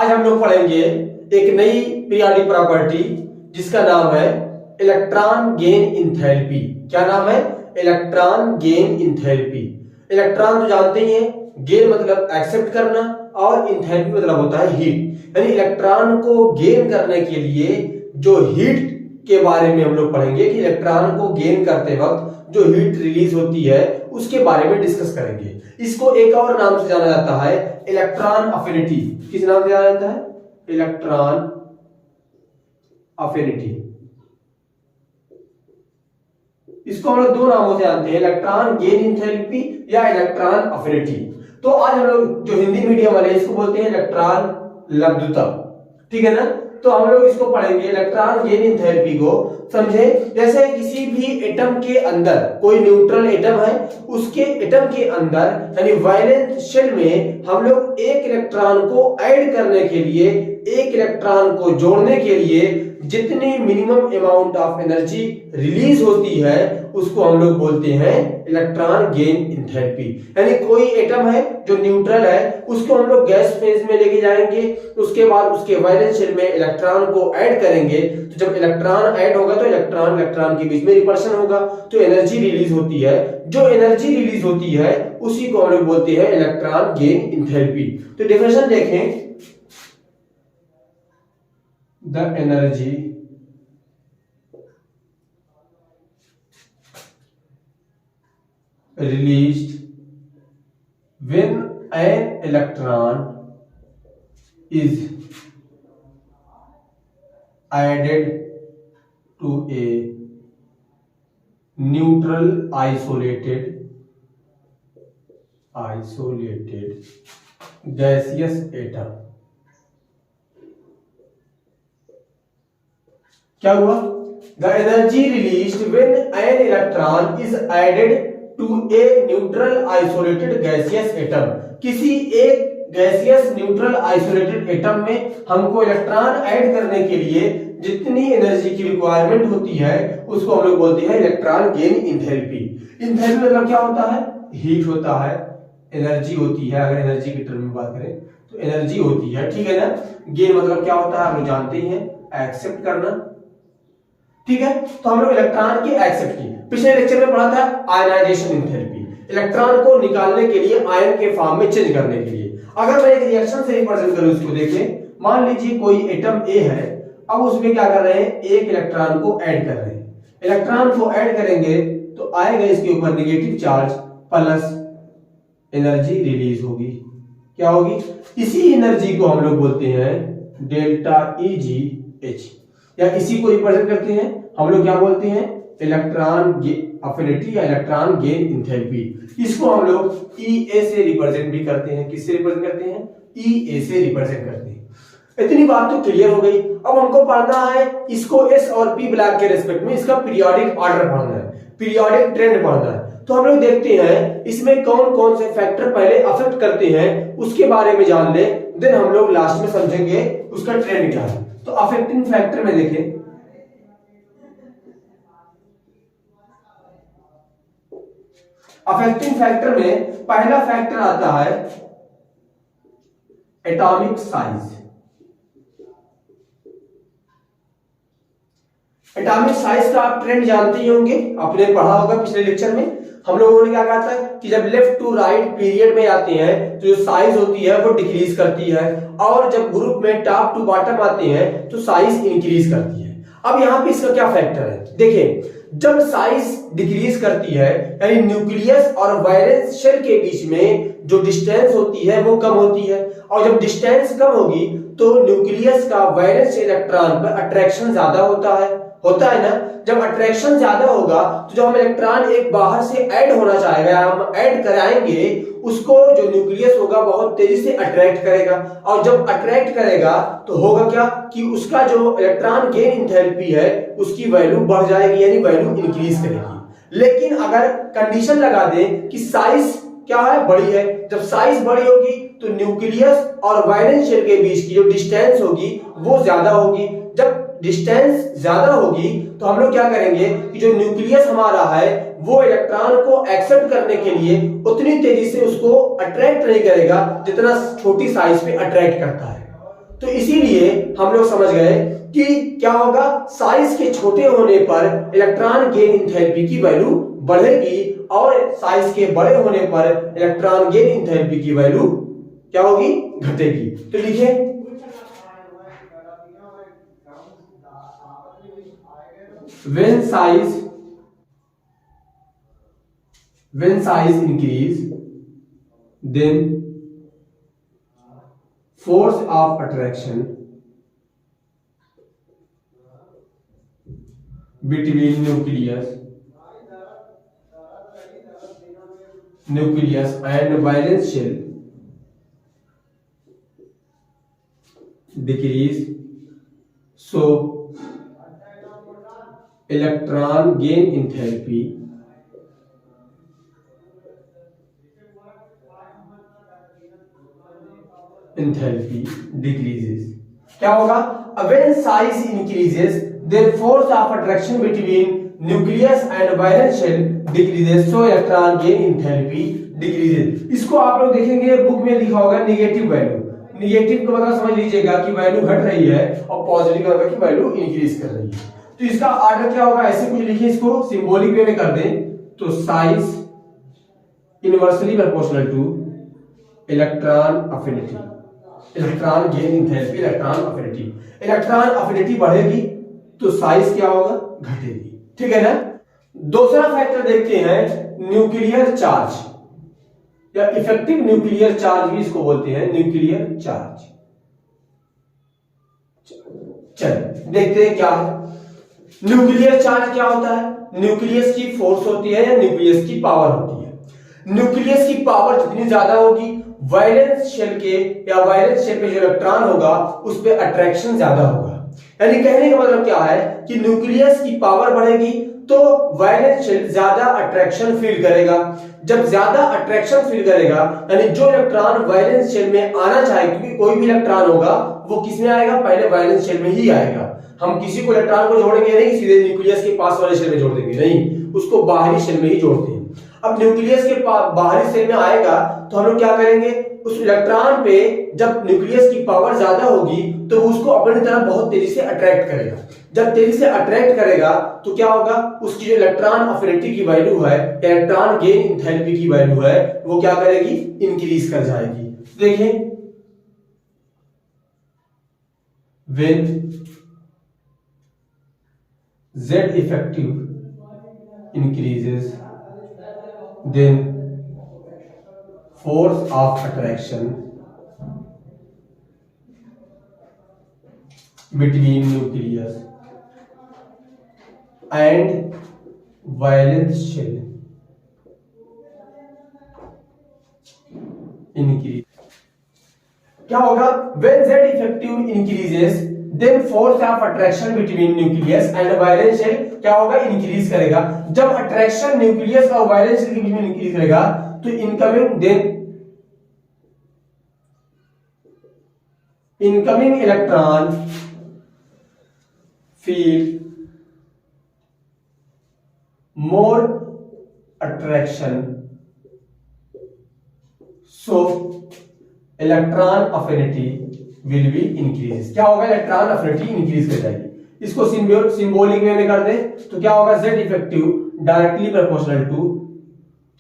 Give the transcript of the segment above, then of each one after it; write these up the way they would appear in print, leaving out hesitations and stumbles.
आज हम लोग पढ़ेंगे एक नई पीरियोडिक प्रॉपर्टी जिसका नाम है इलेक्ट्रॉन गेन इंथैल्पी। क्या नाम है? Electron gain enthalpy. इलेक्ट्रॉन तो जानते ही हैं, गेन मतलब एक्सेप्ट करना और इंथैल्पी मतलब होता है हीट। यानी इलेक्ट्रॉन को गेन करने के लिए जो हीट के बारे में हम लोग पढ़ेंगे कि इलेक्ट्रॉन को गेन करते वक्त जो हीट रिलीज होती है उसके बारे में डिस्कस करेंगे। इसको एक और नाम से जाना जाता है इलेक्ट्रॉन अफिनिटी। किस नाम से जाना जाता है? Electron affinity. इसको हम लोग दो नामों से जानते हैं, इलेक्ट्रॉन गेन इंथैल्पी या इलेक्ट्रॉन अफिनिटी। तो आज हम लोग जो हिंदी मीडियम वाले इसको बोलते हैं इलेक्ट्रॉन लब्धता। ठीक है ना? तो हम लोग इसको पढ़ेंगे इलेक्ट्रॉन गेन इंथैल्पी को। समझे? जैसे किसी भी एटम के अंदर कोई न्यूट्रल एटम है, उसके एटम के अंदर यानी वैलेंस शेल में हम लोग एक इलेक्ट्रॉन को ऐड करने के लिए, एक इलेक्ट्रॉन को जोड़ने के लिए जितनी minimum amount of energy release होती है उसको हम लोग बोलते हैं इलेक्ट्रॉन गेन इंथैल्पी। यानी कोई एटम है जो न्यूट्रल है, उसको हम लोग गैस फेज में लेके जाएंगे, उसके बाद उसके वैलेंस शेल में इलेक्ट्रॉन को ऐड करेंगे। तो जब इलेक्ट्रॉन ऐड होगा तो इलेक्ट्रॉन इलेक्ट्रॉन के बीच में रिपल्शन होगा, तो एनर्जी रिलीज होती है। जो एनर्जी रिलीज होती है उसी को हम लोग बोलते हैं इलेक्ट्रॉन गेन इंथैल्पी। तो डेफिनेशन देखें, the energy released when an electron is added to a neutral isolated gaseous atom। क्या हुआ? The energy released when an electron is added to a neutral isolated gaseous atom। किसी एक gaseous neutral isolated atom में हमको electron add करने के लिए जितनी एनर्जी की रिक्वायरमेंट होती है उसको हम लोग बोलते हैं इलेक्ट्रॉन गेन इंथैल्पी। इंथैल्पी मतलब क्या होता है? हीट होता है, एनर्जी होती है। अगर एनर्जी की टर्म में बात करें तो एनर्जी होती है। ठीक है ना? गेन मतलब क्या होता है? आप लोग जानते ही हैं, एक्सेप्ट करना। ठीक है? तो हम लोग इलेक्ट्रॉन की एक्सेप्ट की पिछले लेक्चर में पढ़ा था आयनाइजेशन इंथैल्पी, इलेक्ट्रॉन को निकालने के लिए आयन के फॉर्म में चेंज करने के लिए। अगर मैं एक रिएक्शन से रिप्रेजेंट करूं इसको, देखें मान लीजिए कोई एटम ए है, अब उसमें क्या कर रहे हैं? एक इलेक्ट्रॉन को ऐड कर रहे हैं। इलेक्ट्रॉन को ऐड करेंगे तो आएगा इसके ऊपर negative charge plus energy release होगी। क्या होगी? इसी एनर्जी को हम लोग बोलते हैं डेल्टा EgH, या इसी को रिप्रेजेंट करते हैं हम लोग क्या बोलते हैं? इलेक्ट्रॉन अफिनिटी या इलेक्ट्रॉन गेन इंथैल्पी। इसको हम लोग EA से रिप्रेजेंट भी करते हैं। किससे रिप्रेजेंट करते हैं? EA से रिप्रेजेंट करते हैं। इतनी बात तो क्लियर हो गई। अब हमको पढ़ना है इसको S और P ब्लॉक के रिस्पेक्ट में, इसका पीरियोडिक ऑर्डर पढ़ना है, पीरियोडिक ट्रेंड पढ़ना है। तो हम लोग देखते हैं इसमें कौन कौन से फैक्टर पहले अफेक्ट करते हैं उसके बारे में जान ले, देन हम लोग लास्ट में समझेंगे उसका ट्रेंड क्या है। तो अफेक्टिंग फैक्टर में देखें, अफेक्टिंग फैक्टर में पहला फैक्टर आता है एटॉमिक साइज। एटॉमिक साइज का आप ट्रेंड जानते ही होंगे, आपने पढ़ा होगा पिछले लेक्चर में। हम लोगों ने क्या कहा था कि जब लेफ्ट टू राइट पीरियड में आते हैं तो जो साइज होती है वो डिक्रीज करती है, और जब ग्रुप में टॉप टू बॉटम आते हैं तो साइज इंक्रीज करती है। अब यहां पे इसका क्या फैक्टर है? देखिए, जब साइज डिक्रीज करती है यानी न्यूक्लियस और वैलेंस शेल के बीच में जो डिस्टेंस होती है वो कम होती है, और जब डिस्टेंस कम होगी तो न्यूक्लियस का वैलेंस इलेक्ट्रॉन पर अट्रैक्शन ज्यादा होता है ना। जब अट्रैक्शन ज्यादा होगा तो जब हम इलेक्ट्रॉन एक बाहर से ऐड होना चाहेगा, हम ऐड कराएंगे, उसको जो न्यूक्लियस होगा बहुत तेजी से अट्रैक्ट करेगा, और जब अट्रैक्ट करेगा तो होगा क्या कि उसका जो इलेक्ट्रॉन गेन इंथैल्पी है उसकी वैल्यू बढ़ जाएगी, यानी वैल्यू इंक्रीज करेगी। लेकिन अगर कंडीशन लगा दें कि साइज क्या है? बड़ी है, जब साइज बड़ी होगी तो न्यूक्लियस और वैलेंस शेल के बीच की जो डिस्टेंस होगी वो ज्यादा होगी। जब डिस्टेंस ज्यादा होगी तो हम लोग क्या करेंगे कि जो न्यूक्लियस हमारा है वो इलेक्ट्रॉन को एक्सेप्ट करने के लिए उतनी तेजी से उसको अट्रैक्ट नहीं करेगा जितना छोटी साइज पे अट्रैक्ट करता है। तो इसीलिए हम लोग समझ गए कि क्या होगा, साइज के छोटे होने पर इलेक्ट्रॉन गेन एंथैल्पी की वैल्यू बढ़ेगी और साइज के बड़े होने पर इलेक्ट्रॉन गेन एंथैल्पी की वैल्यू क्या होगी, घटेगी। तो लिखिए when size increase, then force of attraction between nucleus and valence shell decrease, so electron gain enthalpy decreases। क्या होगा, when size increases then force of attraction between nucleus and valence shell decreases, so electron gain enthalpy decreases। इसको आप लोग देखेंगे book में लिखा होगा negative value. Negative का मतलब समझ लीजिएगा कि वैल्यू घट रही है और पॉजिटिव का मतलब कि वैल्यू इंक्रीज कर रही है। तो इसका आर्डर क्या होगा, ऐसे कुछ लिखिए, इसको सिंबॉलिक वे में कर दें तो size inversely proportional two electron affinity, electron gain enthalpy, electron affinity. Electron affinity बढ़ेगी तो साइज क्या होगा, घटेगी। ठीक है ना। दूसरा फैक्टर देखते हैं न्यूक्लियर चार्ज या इफेक्टिव न्यूक्लियर चार्ज भी इसको बोलते हैं, न्यूक्लियर चार्ज। चलिए देखते हैं क्या है न्यूक्लियर चार्ज। क्या होता है, न्यूक्लियस की फोर्स होती है या न्यूक्लियस की पावर होती है। न्यूक्लियस की पावर जितनी ज्यादा होगी, वायलेंस शेल के या वायलेंस शेल पे जो इलेक्ट्रॉन होगा उस पे अट्रैक्शन ज्यादा होगा। यानी कहने का मतलब क्या है कि न्यूक्लियस की पावर बढ़ेगी तो वायलेंस शेल ज्यादा अट्रैक्शन फील करेगा। जब ज्यादा अट्रैक्शन फील करेगा यानी जो इलेक्ट्रॉन वायलेंस शेल में आना चाहे, क्योंकि कोई भी इलेक्ट्रॉन होगा वो किसमें आएगा, पहले वायलेंस शेल में ही आएगा। हम किसी को इलेक्ट्रॉन को जोड़ेंगे नहीं सीधे न्यूक्लियस के पास वाले शेल में जोड़ देंगे, नहीं, उसको बाहरी शेल में ही जोड़ते हैं। अब न्यूक्लियस के बाहरी शेल में आएगा तो हम लोग क्या करेंगे, उस इलेक्ट्रॉन पे जब न्यूक्लियस की पावर ज्यादा होगी तो उसको अपनी तरफ बहुत तेजी से अट्रैक्ट करेगा। जब तेजी से अट्रैक्ट करेगा तो क्या होगा, उसकी जो इलेक्ट्रॉन अफिनिटी की वैल्यू है, इलेक्ट्रॉन गेन एंथैल्पी की वैल्यू है, वो क्या करेगी, इंक्रीज कर जाएगी। देखिए when Z effective increases then force of attraction between nucleus and valence shell increase। क्या होगा, when Z effective increases then force of attraction between nucleus and valence shell क्या होगा, इंक्रीज करेगा। जब अट्रैक्शन न्यूक्लियस और वायलेंस शेल के बीच में increase करेगा तो incoming electron feel more attraction, so electron affinity will be increase. क्या होगा, इलेक्ट्रॉन अफिनिटी इंक्रीज कर जाएगी। इसको सिंबॉलिक वे में कर दें तो क्या होगा, Z effective directly proportional to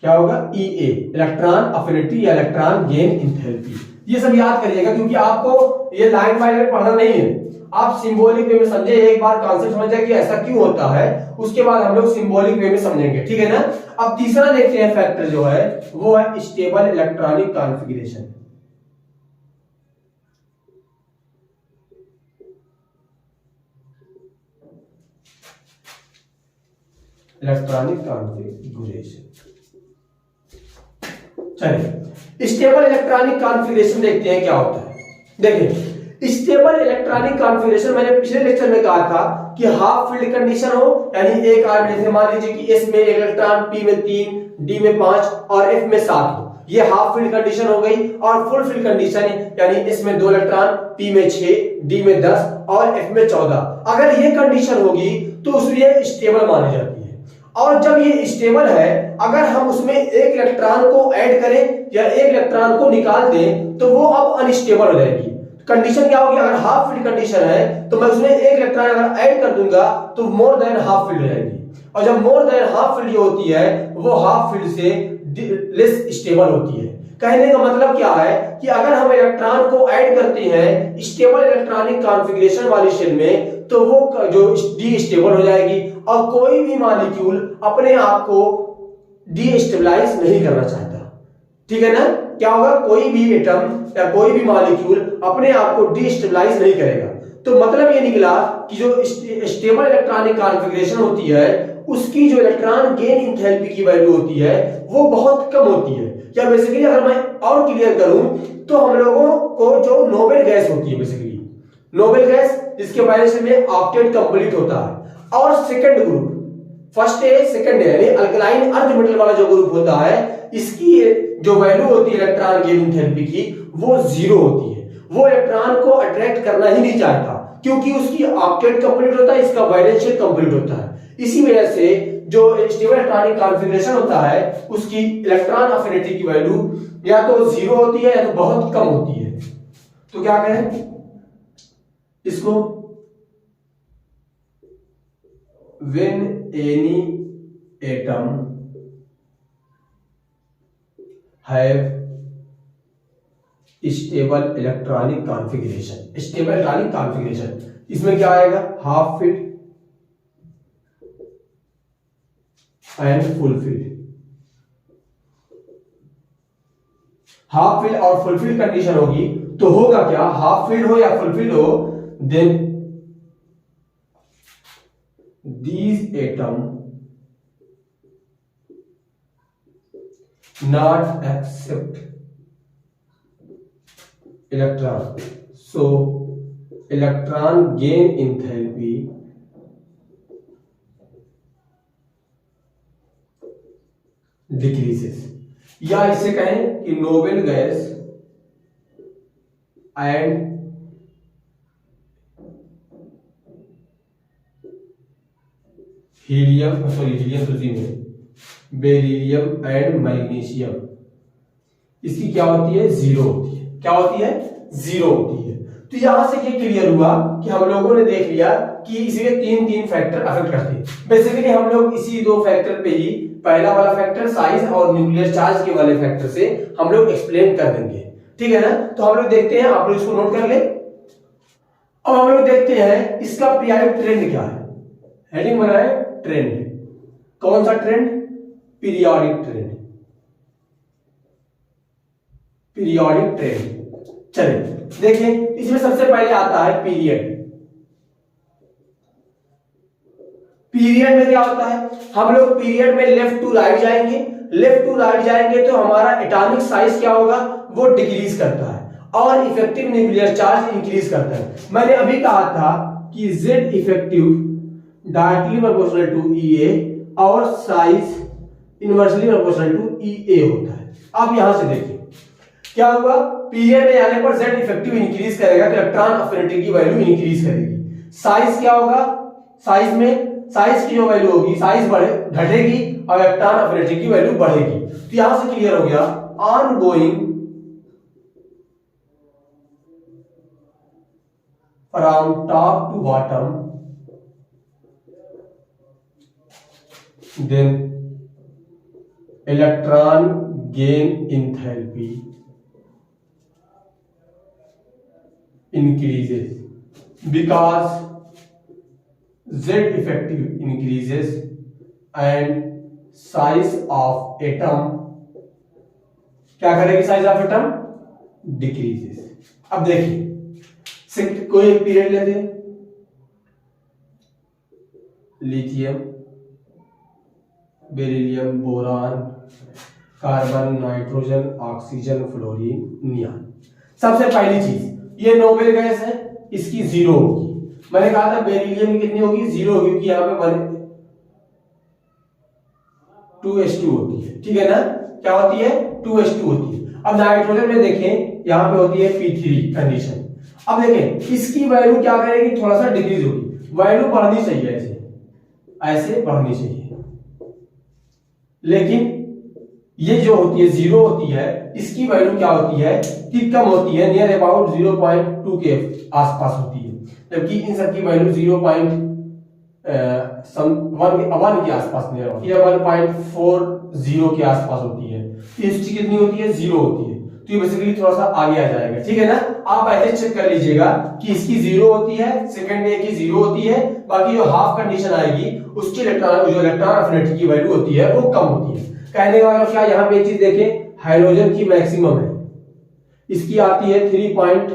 क्या होगा, EA, इलेक्ट्रॉन अफिनिटी या इलेक्ट्रॉन गेन एंथैल्पी। ये सब याद करिएगा क्योंकि आपको ये लाइन बाय लाइन पढ़ना नहीं है। आप सिंबॉलिक वे में समझे, एक बार कॉन्सेप्ट समझ जाए कि ऐसा क्यों होता है, उसके बाद हम लोग सिंबॉलिक वे में समझेंगे। ठीक है ना। अब तीसरा देखते हैं फैक्टर जो है वो है stable electronic configuration. Electronic configuration. चलिए स्टेबल इलेक्ट्रॉनिक कॉन्फ़िगरेशन देखते हैं क्या होता है। देखिए स्टेबल इलेक्ट्रॉनिक कॉन्फ़िगरेशन मैंने पिछले लेक्चर में कहा था कि हाफ फील्ड कंडीशन हो, यानी एक आर्बिट जैसे मान लीजिए कि S में एक इलेक्ट्रॉन, P में 3, D में 5 और F में 7 हो, ये हाफ फील्ड कंडीशन हो गई। और फुल फील्ड कंडीशन यानी S में 2 इलेक्ट्रॉन, P में 6, D में 10 और F में 14। अगर ये कंडीशन होगी तो उसमें स्टेबल मानी जाती है। और जब ये स्टेबल है, अगर हम उसमें एक इलेक्ट्रॉन को ऐड करें या एक इलेक्ट्रॉन को निकाल दें तो वो अब अनस्टेबल हो जाएगी। कंडीशन क्या होगी, अगर हाफ फील्ड कंडीशन है तो मैं उसमें एक इलेक्ट्रॉन अगर ऐड कर दूंगा तो मोर देन हाफ फील्ड रहेगी, और जब मोर देन हाफ फील्ड जो होती है वो हाफ फील्ड से लेस स्टेबल होती है। कहने का मतलब क्या है कि अगर हम इलेक्ट्रॉन को ऐड करते हैं स्टेबल इलेक्ट्रॉनिक कॉन्फ़िगरेशन वाली शेल में तो वो जो डी स्टेबल हो जाएगी, और कोई भी मॉलिक्यूल अपने आप को डी स्टेबलाइज नहीं करना चाहता, ठीक है ना। क्या होगा, कोई भी एटम या कोई भी मॉलिक्यूल अपने आप को डी स्टेबलाइज नहीं करेगा। तो मतलब ये निकला कि जो स्टेबल इलेक्ट्रॉनिक कॉन्फ़िगरेशन होती है उसकी जो इलेक्ट्रॉन गेन एंथैल्पी की वैल्यू होती है वो बहुत कम होती है। या बेसिकली अगर मैं और क्लियर करूं तो हम लोगों को जो नोबेल गैस होती है, बेसिकली नोबेल गैस जिसके वजह में ऑक्टेट कंप्लीट होता है, और सेकंड ग्रुप फर्स्ट है सेकंड है यानी अल्कलाइन अर्थ मेटल वाला जो ग्रुप होता है इसकी जो वैल्यू होती है इलेक्ट्रॉन गेन एंथैल्पी की वो जीरो होती है। वो इलेक्ट्रॉन को अट्रैक्ट करना ही नहीं चाहता क्योंकि उसकी ऑक्टेट कंप्लीट होता है, इसका वैलेंस शेल कंप्लीट होता है। इसी वजह से जो स्टेबल इलेक्ट्रॉनिक कॉन्फ़िगरेशन होता है उसकी इलेक्ट्रॉन अफिनिटी की वैल्यू या तो जीरो होती है या तो बहुत कम होती है। तो क्या कहें इसको, when any atom have stable electronic configuration, stable electronic configuration इसमें क्या आएगा, half field and full field. Half field और फुल फील्ड कंडीशन होगी तो होगा क्या, हाफ फील्ड हो या फुल फील्ड हो, then these atom not accept electron, so electron gain enthalpy decreases, या इसे कहें कि नोबेल गैस एंड हीलियम में बेरिलियम एंड मैग्नीशियम इसकी क्या होती है, जीरो होती है। क्या होती है, जीरो होती है। तो यहां से ये क्लियर हुआ कि हम लोगों ने देख लिया कि इसमें तीन फैक्टर अफेक्ट करते हैं। बेसिकली हम लोग इसी दो फैक्टर पे ही, पहला वाला फैक्टर साइज और न्यूक्लियर चार्ज के वाले फैक्टर से हम लोग एक्सप्लेन कर देंगे, ठीक है ना। तो हम लोग देखते हैं, आप लोग इसको नोट कर ले। अब हम लोग देखते हैं इसका पीरियोडिक ट्रेंड क्या है। हेडिंग बना है ट्रेंड। कौन सा trend, periodic trend, periodic trend. चलिए देखें, इसमें सबसे पहले आता है पीरियड। पीरियड में क्या होता है, हम लोग पीरियड में लेफ्ट टू राइट जाएंगे, लेफ्ट टू राइट जाएंगे तो हमारा एटॉमिक साइज क्या होगा, वो डिक्रीज करता है और इफेक्टिव न्यूक्लियर चार्ज इंक्रीज करता है। मैंने अभी कहा था कि Z effective directly proportional to EA और size inversely proportional to EA होता है। अब यहां से देखिए क्या हुआ, पीरियड में आने पर Z इफेक्टिव इंक्रीज करेगा तो इलेक्ट्रॉन अफिनिटी की वैल्यू इंक्रीज करेगी। साइज क्या होगा, साइज में साइज की जो वैल्यू होगी, साइज बढ़े घटेगी और इलेक्ट्रॉन अफिनिटी की वैल्यू बढ़ेगी। तो यहां से क्लियर हो गया, on going from top to bottom then electron gain enthalpy increases because Z effective increases and size of atom क्या करेगी, साइज ऑफ एटम डिक्रीजेस। अब देखिए कोई एक पीरियड लेते हैं, lithium, beryllium, boron, carbon, nitrogen, oxygen, fluorine, neon. सबसे पहली चीज ये नोबेल गैस है, इसकी जीरो होगी। मैंने कहा था बेरिलियम की कितनी होगी, जीरो होगी क्योंकि यहाँ पे 2s2 होती है, ठीक है ना। क्या होती है, 2s2 होती है। अब नाइट्रोजन में देखें यहाँ पे होती है P3 कंडीशन। अब देखें इसकी वैल्यू क्या करेगी, थोड़ा सा डिक्रीज होगी, वैल्यू बढ़नी चाहिए, ऐसे ऐसे बढ़नी चाहिए, लेकिन ये जो होती है जीरो होती है, इसकी वैल्यू क्या होती है कि कम होती है, नियर अबाउट 0.2 के आसपास होती है, जबकि इन सब की वैल्यू 0.1 के आसपास नियर 1.40 के आसपास होती है। इसकी कितनी होती है? जीरो होती है। तो ये बेसिकली थोड़ा सा आगे आ जाएगा, ठीक है ना। आप ऐसे चेक कर लीजिएगा कि इसकी जीरो होती है, सेकंड ए की जीरो होती है, बाकी जो हाफ कंडीशन आएगी उसकी इलेक्ट्रॉन अफिनिटी की वैल्यू होती है वो कम होती है। कहने का मतलब क्या, यहाँ पे एक चीज देखें, हाइड्रोजन की मैक्सिमम है, इसकी आती है 3 पॉइंट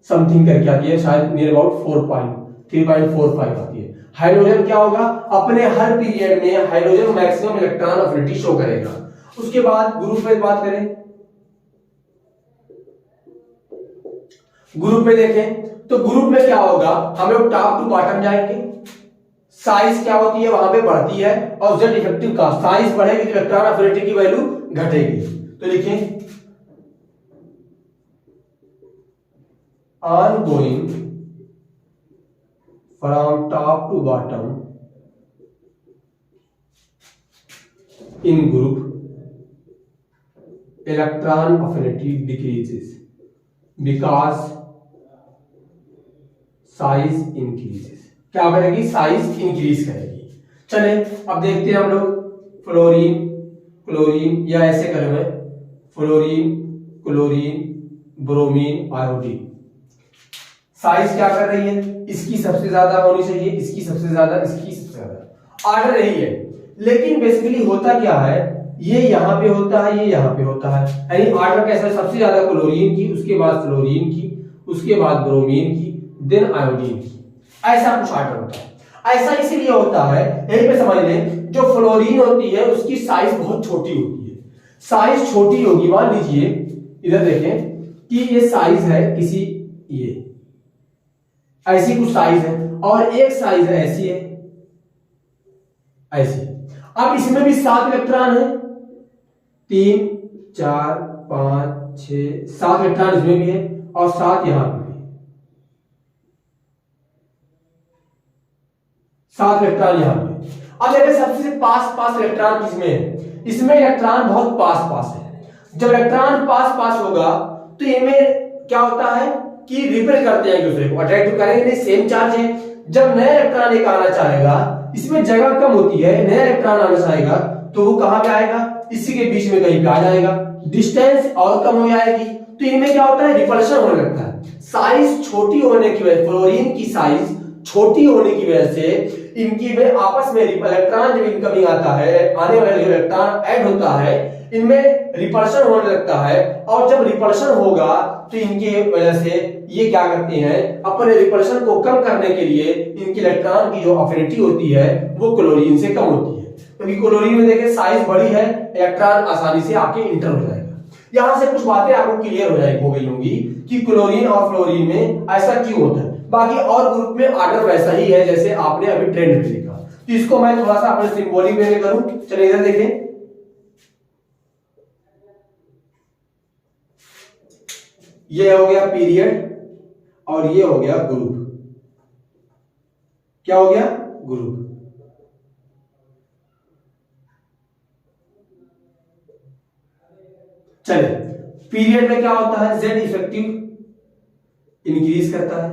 समथिंग करके आती है, शायद नियर अबाउट 3.45 आती है। हाइड्रोजन क्या होगा, अपने हर पीरियड में hydrogen maximum electron affinity show करेगा। उसके बाद ग्रुप में बात करें, ग्रुप में देखें तो ग्रुप में क्या होगा, हम लोग टॉप टू बॉटम जाएंगे, साइज क्या होती है वहां पे बढ़ती है, और जेड इफेक्टिव का साइज बढ़ेगी तो इलेक्ट्रॉन अफिनिटी की वैल्यू घटेगी। तो लिखें ongoing from top to bottom in group electron affinity decreases because size increases। क्या करेगी? साइज इंक्रीज करेगी। चले अब देखते हैं हम लोग फ्लोरीन क्लोरीन, या ऐसे करें मैं, fluorine chlorine bromine iodine, size क्या कर रही है, इसकी सबसे ज्यादा होनी चाहिए, इसकी सबसे ज्यादा, इसकी सबसे ज्यादा, ऑर्डर रही है। लेकिन बेसिकली होता क्या है, ये यहां पे होता है, ये यहां पे होता है, यानी ऑर्डर कैसा है, सबसे ज्यादा क्लोरीन की, उसके बाद फ्लोरीन की, उसके बाद ब्रोमीन की, देन आयोडीन की, ऐसा कुछ ऑर्डर होता है। ऐसा इसलिए होता है, यहीं पे समझ लें, जो फ्लोरीन होती है उसकी साइज बहुत छोटी होती है, साइज छोटी होगी, मान लीजिए इधर देखें कि ये साइज है किसी, ये ऐसी कुछ साइज है, और एक साइज है ऐसी है, ऐसी। अब इसमें भी 7 इलेक्ट्रॉन है, 3 4 5 6 7 इलेक्ट्रॉन इसमें भी है, और 7 यहां पे भी, 7 इलेक्ट्रॉन यहां पे। अब देखिए सबसे पास इलेक्ट्रॉन किसमें है, इसमें इलेक्ट्रॉन बहुत पास है। जब इलेक्ट्रॉन पास होगा तो इनमें क्या होता है कि रिपेल करते हैं एक दूसरे को, अट्रैक्ट करेंगे, नहीं सेम चार्ज है। जब नया इलेक्ट्रॉन एक आना चाहेगा, इसमें जगह कम होती है, नया इलेक्ट्रॉन आना चाहेगा तो वो कहां पे आएगा, इसी के बीच में कहीं पे आ जाएगा, डिस्टेंस और कम हो जाएगी, तो इनमें क्या होता है, रिपल्शन होने लगता है। साइज छोटी होने की वजह, फ्लोरीन की साइज छोटी होने की वजह से इनकी में आपस में इलेक्ट्रॉन जब इनकमिंग आता है, आने वाले जो इलेक्ट्रॉन ऐड होता है, इनमें रिपल्शन होने लगता है, और जब रिपल्शन होगा तो इनकी वजह से ये क्या करते हैं, अपने रिपल्शन को कम करने के लिए इनकी इलेक्ट्रॉन की जो अफिनिटी होती है वो क्लोरीन से कम होती है, क्योंकि क्लोरीन में देखिए साइज बड़ी है, इलेक्ट्रॉन आसानी से आके इंटर हो जाएगा। यहां से कुछ बातें आपको क्लियर हो गई होंगी कि क्लोरीन और फ्लोरीन में ऐसा क्यों होता है। बाकी और ग्रुप में ऑर्डर वैसा ही है जैसे आपने अभी ट्रेंड में देखा। तो इसको मैं थोड़ा सा अपने सिंबॉलिक वे में करूं, चलिए इधर देखें, ये हो गया पीरियड और ये हो गया ग्रुप। क्या हो गया? ग्रुप। चले पीरियड में क्या होता है, जेड इफेक्टिव इंक्रीज करता है,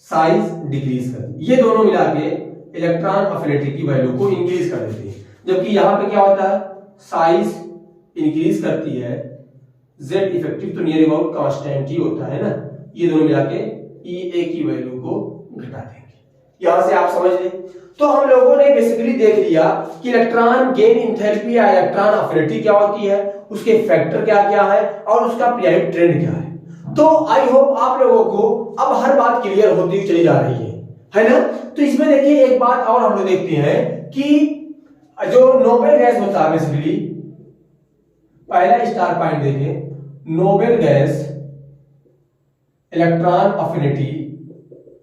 साइज डिक्रीज करता है, ये दोनों मिला के इलेक्ट्रॉन अफिनिटी की वैल्यू को इंक्रीज कर देते हैं। जबकि यहां पे क्या होता है, साइज इंक्रीज करती है, जेड इफेक्टिव तो नियर अबाउट कांस्टेंट ही होता है ना, ये दोनों मिला के ई ए की वैल्यू को घटा देंगे। यहां से आप समझ लें। तो हम लोगों ने बेसिकली देख लिया कि इलेक्ट्रॉन गेन एंथैल्पी या इलेक्ट्रॉन अफिनिटी क्या होती है, उसके फैक्टर क्या क्या है और उसका पीरियोडिक ट्रेंड क्या है। तो आई होप आप लोगों को अब हर बात क्लियर होती हुई चली जा रही है ना। तो इसमें देखिए एक बात और हम लोग देखते हैं कि जो नोबेल गैस होता है, बेसिकली पहला स्टार पॉइंट देखें, noble gas electron affinity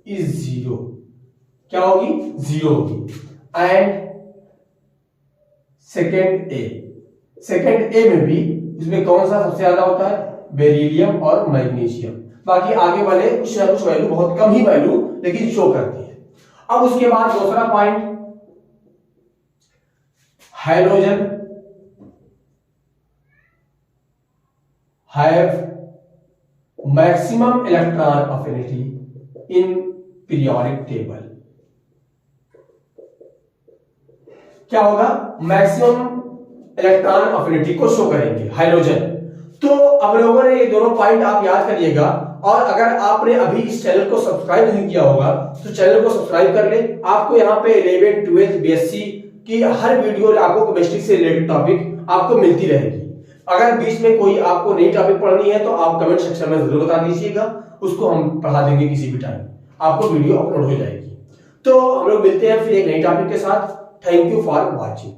is zero. क्या होगी? जीरो होगी। एंड सेकेंड ए में भी इसमें कौन सा सबसे ज्यादा होता है? बेरिलियम और मैग्नीशियम। बाकी आगे वाले कुछ ना कुछ वैल्यू, बहुत कम ही वैल्यू लेकिन शो करती है। अब उसके बाद दूसरा point, hydrogen have maximum electron affinity in periodic table. क्या होगा? मैक्सिमम इलेक्ट्रॉन अफिनिटी को शो करेंगे हाइड्रोजन। तो अब लोगों ने ये दोनों पॉइंट आप याद करिएगा, और अगर आपने अभी इस चैनल को सब्सक्राइब नहीं किया होगा तो चैनल को सब्सक्राइब कर ले। आपको यहाँ पे 11th 12th बीएससी की हर वीडियो आपको केमिस्ट्री से रिलेटेड टॉपिक आपको मिलती रहेगी। अगर बीच में कोई आपको नई टॉपिक पढ़नी है तो आप कमेंट सेक्शन में जरूर बता दीजिएगा, उसको हम पढ़ा देंगे किसी भी टाइम, आपको वीडियो अपलोड हो जाएगी। तो हम लोग मिलते हैं फिर एक नई टॉपिक के साथ। Thank you for watching.